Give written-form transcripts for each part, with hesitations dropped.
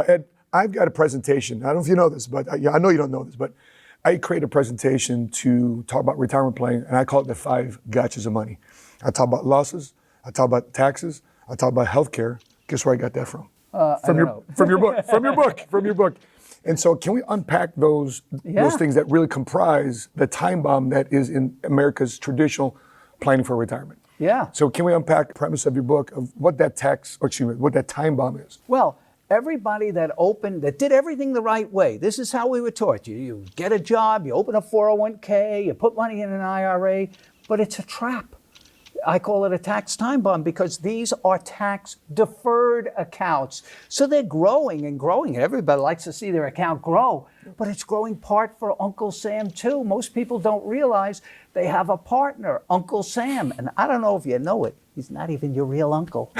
Ed, I've got a presentation. I don't know if you know this, but I know you don't know this, but I create a presentation to talk about retirement planning, and I call it the 5 gotchas of money. I talk about losses, I talk about taxes, I talk about healthcare. Guess where I got that from? From your book. And so can we unpack those things that really comprise the time bomb that is in America's traditional planning for retirement? Yeah. So can we unpack the premise of your book of what that what that time bomb is? Well, everybody that did everything the right way, this is how we were taught. You get a job, you open a 401k, you put money in an IRA, but it's a trap. I call it a tax time bomb because these are tax deferred accounts. So they're growing and growing. Everybody likes to see their account grow, but it's growing part for Uncle Sam too. Most people don't realize they have a partner, Uncle Sam. And I don't know if you know it, he's not even your real uncle.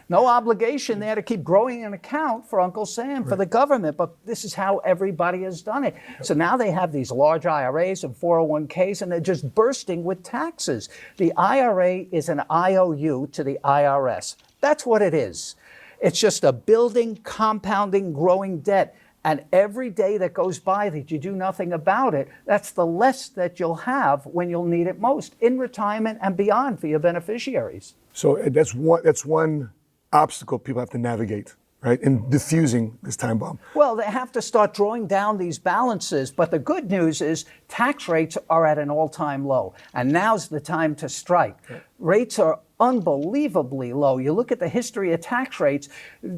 No obligation there to keep growing an account for Uncle Sam, for the government, but this is how everybody has done it. So now they have these large IRAs and 401ks, and they're just bursting with taxes. The IRA is an IOU to the IRS. That's what it is. It's just a building, compounding, growing debt. And every day that goes by that you do nothing about it, that's the less that you'll have when you'll need it most in retirement and beyond for your beneficiaries. So that's one obstacle people have to navigate, right, in diffusing this time bomb. Well, they have to start drawing down these balances, but the good news is tax rates are at an all-time low, and now's the time to strike. Rates are unbelievably low. You look at the history of tax rates,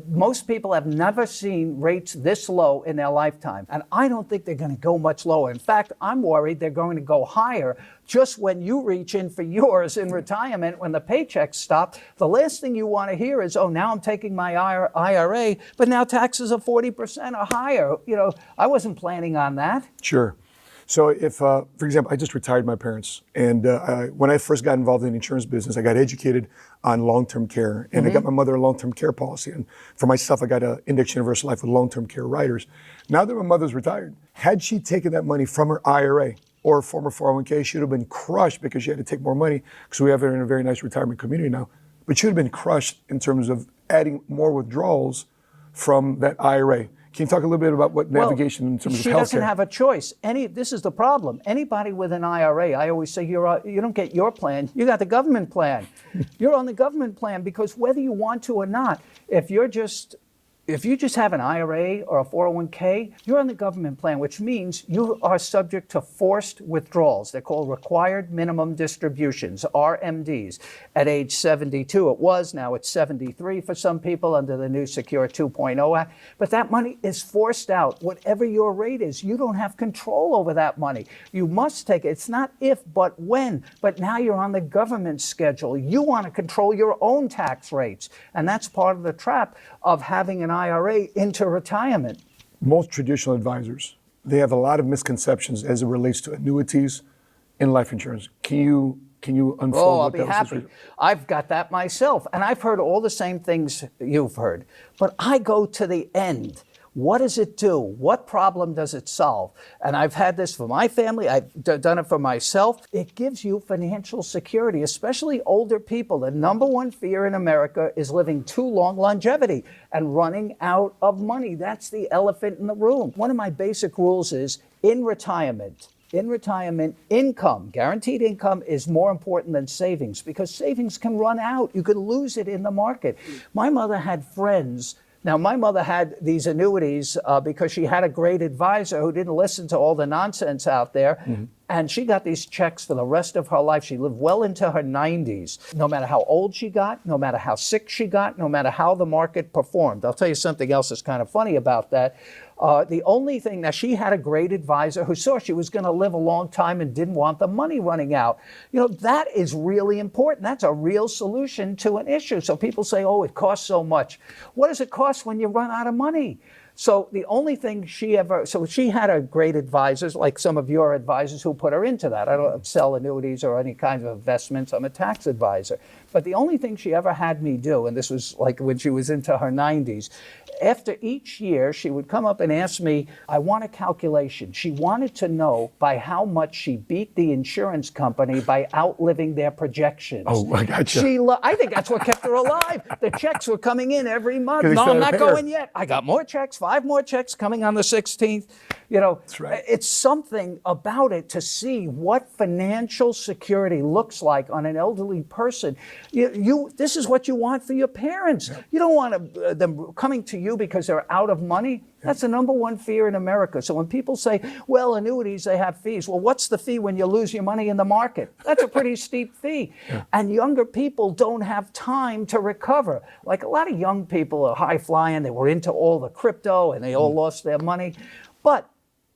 most people have never seen rates this low in their lifetime, and I don't think they're going to go much lower. In fact, I'm worried they're going to go higher. Just when you reach in for yours in retirement, when the paychecks stop, the last thing you want to hear is, oh, now I'm taking my IRA, but now taxes are 40% or higher. You know, I wasn't planning on that. Sure. So if, for example, I just retired my parents, and when I first got involved in the insurance business, I got educated on long-term care, and I got my mother a long-term care policy. And for myself, I got an Index Universal Life with long-term care riders. Now that my mother's retired, had she taken that money from her IRA or former 401k, she would have been crushed because she had to take more money, because we have her in a very nice retirement community now. But she would have been crushed in terms of adding more withdrawals from that IRA. Can you talk a little bit about what navigation in terms of healthcare? She doesn't have a choice. This is the problem. Anybody with an IRA, I always say you don't get your plan, you got the government plan. You're on the government plan because whether you want to or not, if you just have an IRA or a 401k, you're on the government plan, which means you are subject to forced withdrawals. They're called required minimum distributions, RMDs, at age 72. It was, now it's 73 for some people under the new Secure 2.0 Act. But that money is forced out. Whatever your rate is, you don't have control over that money. You must take it. It's not if, but when. But now you're on the government schedule. You want to control your own tax rates. And that's part of the trap of having an IRA into retirement. Most traditional advisors, they have a lot of misconceptions as it relates to annuities and life insurance. Can you unfold I'll be happy. I've got that myself, and I've heard all the same things you've heard. But I go to the end. What does it do? What problem does it solve? And I've had this for my family. I've done it for myself. It gives you financial security, especially older people. The number one fear in America is living too long, longevity, and running out of money. That's the elephant in the room. One of my basic rules is in retirement, income, guaranteed income is more important than savings because savings can run out. You could lose it in the market. My mother had friends. Now, my mother had these annuities because she had a great advisor who didn't listen to all the nonsense out there. And she got these checks for the rest of her life. She lived well into her 90s. No matter how old she got, no matter how sick she got, no matter how the market performed. I'll tell you something else that's kind of funny about that. The only thing, now she had a great advisor who saw she was going to live a long time and didn't want the money running out. You know, that is really important. That's a real solution to an issue. So people say, oh, it costs so much. What does it cost when you run out of money? So the only thing she had a great advisors, like some of your advisors who put her into that. I don't sell annuities or any kind of investments. I'm a tax advisor. But But the only thing she ever had me do, and this was like when she was into her 90s, after each year, she would come up and ask me, I want a calculation. She wanted to know by how much she beat the insurance company by outliving their projections. Oh, I gotcha. I think that's what kept her alive. The checks were coming in every month. 'Cause they No, still I'm had to not pay her. going yet. I got more checks, 5 more checks coming on the 16th. You know, That's right. it's something about it to see what financial security looks like on an elderly person. This is what you want for your parents. Yeah. You don't want them coming to you because they're out of money. That's the number one fear in America. So when people say, well, annuities, they have fees. Well, what's the fee when you lose your money in the market? That's a pretty steep fee. Yeah. And younger people don't have time to recover. Like a lot of young people are high flying. They were into all the crypto and they all lost their money. But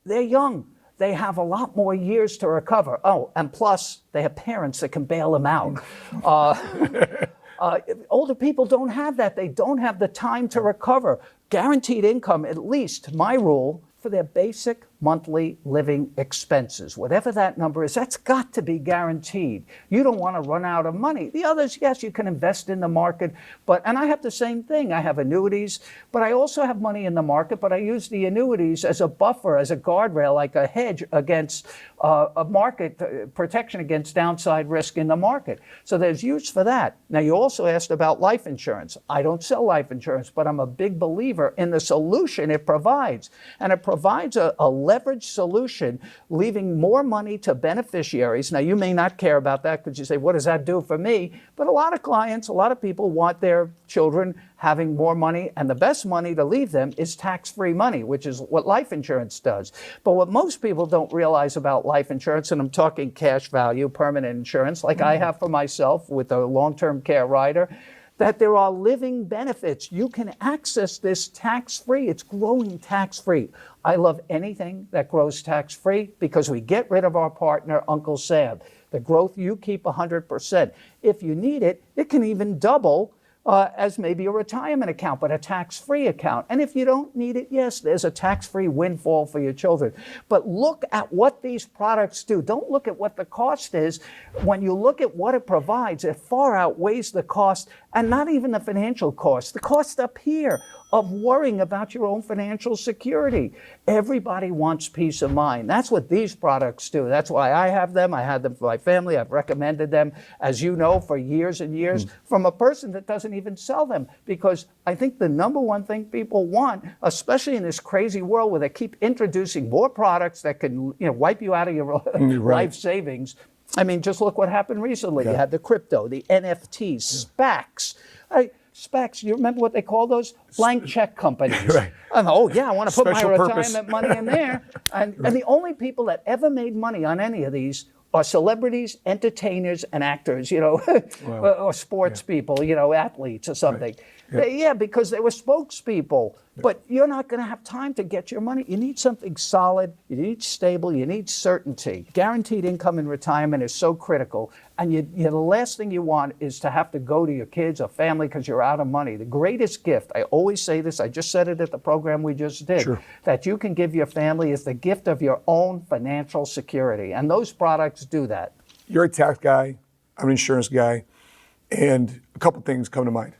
they're young. They have a lot more years to recover. Oh, and plus, they have parents that can bail them out. Older people don't have that. They don't have the time to recover. Guaranteed income, at least, my rule, for their basic monthly living expenses. Whatever that number is, that's got to be guaranteed. You don't want to run out of money. The others, yes, you can invest in the market, and I have the same thing. I have annuities, but I also have money in the market, but I use the annuities as a buffer, as a guardrail, like a hedge against a market protection against downside risk in the market. So there's use for that. Now, you also asked about life insurance. I don't sell life insurance, but I'm a big believer in the solution it provides. And it provides a leveraged solution, leaving more money to beneficiaries. Now, you may not care about that because you say, what does that do for me? But a lot of clients, a lot of people want their children having more money, and the best money to leave them is tax-free money, which is what life insurance does. But what most people don't realize about life insurance, and I'm talking cash value, permanent insurance, like I have for myself with a long-term care rider, that there are living benefits. You can access this tax-free. It's growing tax-free. I love anything that grows tax-free because we get rid of our partner, Uncle Sam. The growth, you keep 100%. If you need it, it can even double as maybe a retirement account, but a tax-free account. And if you don't need it, yes, there's a tax-free windfall for your children. But look at what these products do. Don't look at what the cost is. When you look at what it provides, it far outweighs the cost, and not even the financial cost. The cost up here of worrying about your own financial security. Everybody wants peace of mind. That's what these products do. That's why I have them. I had them for my family. I've recommended them, as you know, for years and years from a person that doesn't even sell them. Because I think the number one thing people want, especially in this crazy world where they keep introducing more products that can wipe you out of your life savings. I mean, just look what happened recently. Yeah. You had the crypto, the NFTs, SPACs. SPACs, you remember what they call those? Blank check companies. Right. And, I want to put my Special purpose. retirement money in there. And the only people that ever made money on any of these are celebrities, entertainers, and actors, Wow. or sports people, athletes or something. Right. Yeah. Because they were spokespeople. Yeah. But you're not going to have time to get your money. You need something solid. You need stable. You need certainty. Guaranteed income in retirement is so critical. And the last thing you want is to have to go to your kids or family because you're out of money. The greatest gift, I always say this, I just said it at the program we just did, Sure. that you can give your family is the gift of your own financial security. And those products do that. You're a tax guy, I'm an insurance guy, and a couple things come to mind.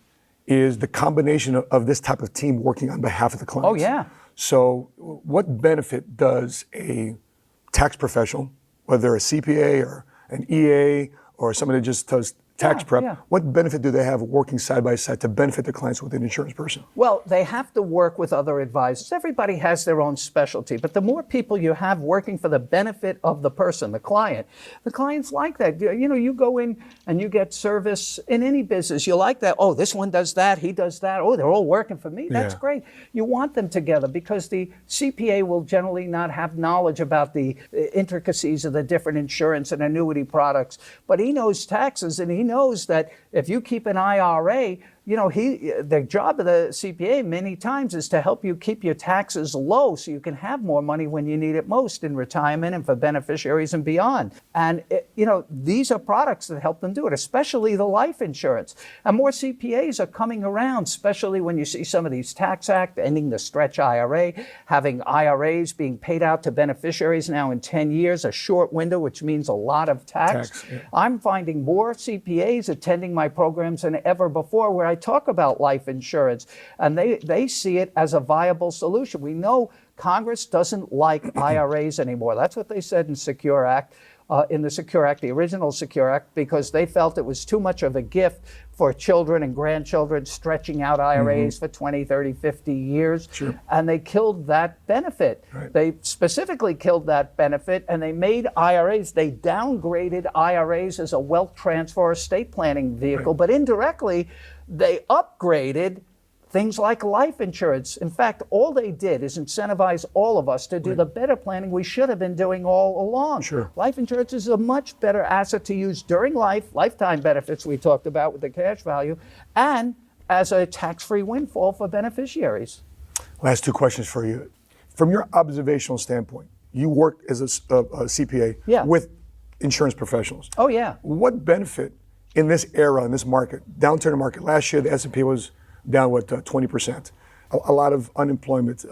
Is the combination of this type of team working on behalf of the clients. Oh, yeah. So what benefit does a tax professional, whether a CPA or an EA or somebody that just does tax prep, what benefit do they have working side by side to benefit the clients with an insurance person? Well, they have to work with other advisors. Everybody has their own specialty, but the more people you have working for the benefit of the person, the clients like that. You go in and you get service in any business. You like that. Oh, this one does that. He does that. Oh, they're all working for me. That's great. You want them together because the CPA will generally not have knowledge about the intricacies of the different insurance and annuity products, but he knows taxes and he knows that if you keep an IRA, the job of the CPA many times is to help you keep your taxes low so you can have more money when you need it most in retirement and for beneficiaries and beyond. And, these are products that help them do it, especially the life insurance. And more CPAs are coming around, especially when you see some of these tax acts ending the stretch IRA, having IRAs being paid out to beneficiaries now in 10 years, a short window, which means a lot of tax. Yeah. I'm finding more CPAs attending my programs than ever before, where I talk about life insurance, and they see it as a viable solution. We know Congress doesn't like IRAs anymore. That's what they said in Secure Act, in the Secure Act, the original Secure Act, because they felt it was too much of a gift for children and grandchildren, stretching out IRAs for 20, 30, 50 years. Sure. And they killed that benefit. Right. They specifically killed that benefit, and they made IRAs, they downgraded IRAs as a wealth transfer estate planning vehicle, but indirectly, they upgraded things like life insurance. In fact, all they did is incentivize all of us to do the better planning we should have been doing all along. Sure. Life insurance is a much better asset to use during life, lifetime benefits we talked about with the cash value, and as a tax-free windfall for beneficiaries. Last two questions for you. From your observational standpoint, you work as a CPA with insurance professionals. Oh, yeah. What benefit in this era, in this market, downturn market, last year the S&P was down, 20%. A lot of unemployment,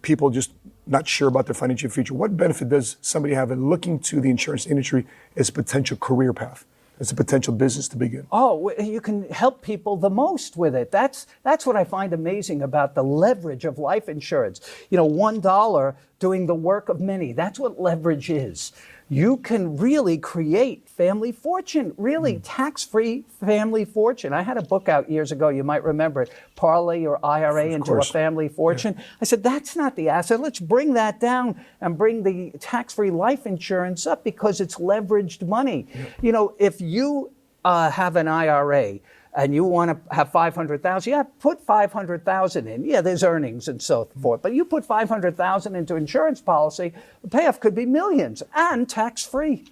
people just not sure about their financial future. What benefit does somebody have in looking to the insurance industry as a potential career path, as a potential business to begin? Oh, you can help people the most with it. That's what I find amazing about the leverage of life insurance. $1 doing the work of many. That's what leverage is. You can really create family fortune, really tax-free family fortune. I had a book out years ago, you might remember it, Parlay Your IRA into a Family Fortune. Yeah. I said, that's not the asset. Let's bring that down and bring the tax-free life insurance up because it's leveraged money. Yeah. If you have an IRA, and you want to have $500,000, put $500,000 in. Yeah, there's earnings and so forth, but you put $500,000 into insurance policy, the payoff could be millions and tax-free.